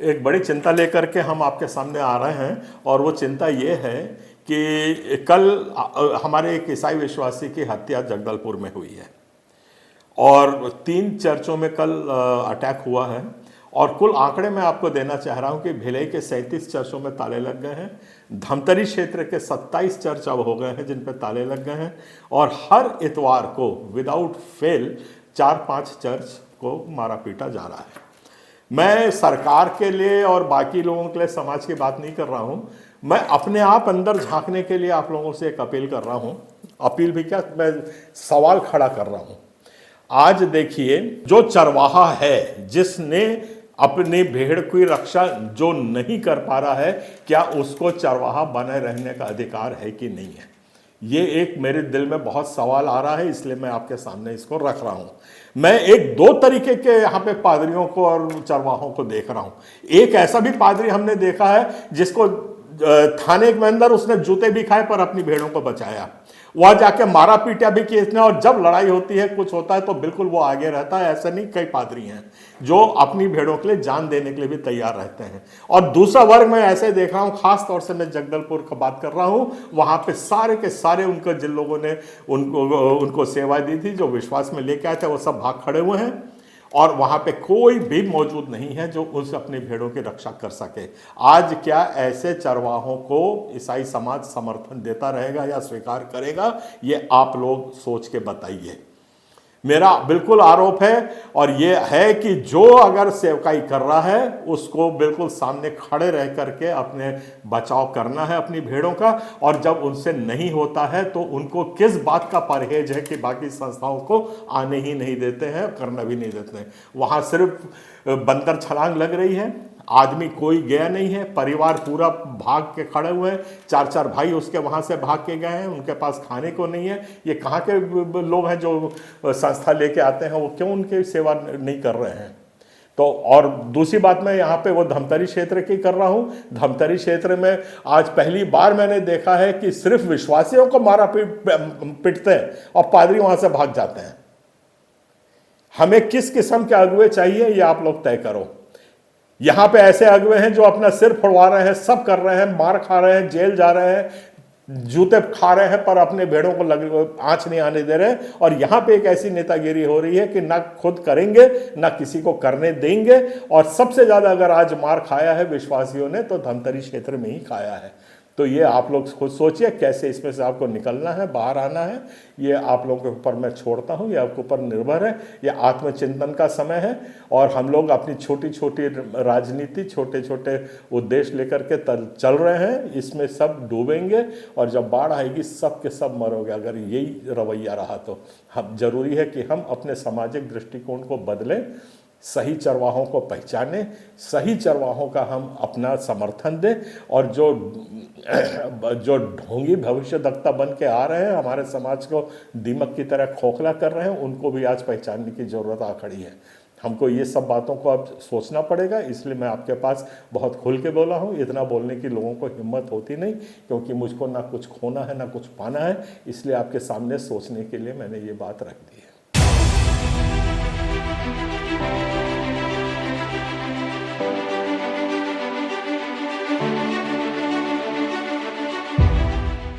एक बड़ी चिंता लेकर के हम आपके सामने आ रहे हैं और वो चिंता ये है कि कल हमारे एक ईसाई विश्वासी की हत्या जगदलपुर में हुई है और 3 चर्चों में कल अटैक हुआ है और कुल आंकड़े मैं आपको देना चाह रहा हूं कि भिलाई के 37 चर्चों में ताले लग गए हैं, धमतरी क्षेत्र के 27 चर्च अब हो गए हैं जिन पे ताले लग गए हैं और हर इतवार को विदाउट फेल 4-5 चर्च को मारा पीटा जा रहा है। मैं सरकार के लिए और बाकी लोगों के लिए समाज की बात नहीं कर रहा हूं, मैं अपने आप अंदर झांकने के लिए आप लोगों से एक अपील कर रहा हूं। अपील भी क्या, मैं सवाल खड़ा कर रहा हूं। आज देखिए, जो चरवाहा है जिसने अपनी भेड़ की रक्षा जो नहीं कर पा रहा है, क्या उसको चरवाहा बने रहने का अधिकार है कि नहीं है? ये एक मेरे दिल में बहुत सवाल आ रहा है, इसलिए मैं आपके सामने इसको रख रहा हूं। मैं एक 2 तरीके के यहाँ पे पादरियों को और चरवाहों को देख रहा हूं। एक ऐसा भी पादरी हमने देखा है जिसको थाने के अंदर उसने जूते भी खाए पर अपनी भेड़ों को बचाया, वह जाके मारा पीटा भी किया इसने, और जब लड़ाई होती है कुछ होता है तो बिल्कुल वो आगे रहता है। ऐसा नहीं, कई पादरी हैं जो अपनी भेड़ों के लिए जान देने के लिए भी तैयार रहते हैं। और दूसरा वर्ग मैं ऐसे देख रहा हूं, खास तौर से मैं जगदलपुर का बात कर रहा हूं, वहां पे सारे के सारे उनको जिन लोगों ने उनको सेवा दी थी, जो विश्वास में लेके आए थे, वो सब भाग खड़े हुए हैं और वहां पे कोई भी मौजूद नहीं है जो उस अपनी भेड़ों की रक्षा कर सके। आज क्या ऐसे चरवाहों को ईसाई समाज समर्थन देता रहेगा या स्वीकार करेगा? ये आप लोग सोच के बताइए। मेरा बिल्कुल आरोप है और ये है कि जो अगर सेवकाई कर रहा है उसको बिल्कुल सामने खड़े रह करके अपने बचाव करना है अपनी भेड़ों का, और जब उनसे नहीं होता है तो उनको किस बात का परहेज है कि बाकी संस्थाओं को आने ही नहीं देते हैं, करना भी नहीं देते हैं। वहाँ सिर्फ बंदर छलांग लग रही है, आदमी कोई गया नहीं है, परिवार पूरा भाग के खड़े हुए हैं। 4-4 भाई उसके वहां से भाग के गए हैं, उनके पास खाने को नहीं है। ये कहाँ के लोग हैं जो संस्था लेके आते हैं, वो क्यों उनकी सेवा नहीं कर रहे हैं? तो और दूसरी बात मैं यहाँ पे वो धमतरी क्षेत्र की कर रहा हूँ। धमतरी क्षेत्र में आज पहली बार मैंने देखा है कि सिर्फ विश्वासियों को मारा पीटते हैं और पादरी वहां से भाग जाते हैं। हमें किस किस्म के अगुवे चाहिए ये आप लोग तय करो। यहां पे ऐसे अगुवे हैं जो अपना सिर फोड़वा रहे हैं, सब कर रहे हैं, मार खा रहे हैं, जेल जा रहे हैं, जूते खा रहे हैं, पर अपने भेड़ों को आंच नहीं आने दे रहे। और यहां पे एक ऐसी नेतागिरी हो रही है कि ना खुद करेंगे ना किसी को करने देंगे। और सबसे ज्यादा अगर आज मार खाया है विश्वासियों ने तो धमतरी क्षेत्र में ही खाया है। तो ये आप लोग खुद सोचिए कैसे इसमें से आपको निकलना है, बाहर आना है। ये आप लोगों के ऊपर मैं छोड़ता हूँ, ये आपके ऊपर निर्भर है। ये आत्मचिंतन का समय है और हम लोग अपनी छोटी छोटी राजनीति, छोटे छोटे उद्देश्य लेकर के चल रहे हैं, इसमें सब डूबेंगे और जब बाढ़ आएगी सब के सब मरोगे अगर यही रवैया रहा तो। हम जरूरी है कि हम अपने सामाजिक दृष्टिकोण को बदलें, सही चरवाहों को पहचाने, सही चरवाहों का हम अपना समर्थन दें, और जो ढोंगी भविष्यवक्ता बन के आ रहे हैं, हमारे समाज को दीमक की तरह खोखला कर रहे हैं, उनको भी आज पहचानने की ज़रूरत आ खड़ी है। हमको ये सब बातों को अब सोचना पड़ेगा, इसलिए मैं आपके पास बहुत खुल के बोला हूँ। इतना बोलने की लोगों को हिम्मत होती नहीं, क्योंकि मुझको ना कुछ खोना है ना कुछ पाना है, इसलिए आपके सामने सोचने के लिए मैंने ये बात रख दी है।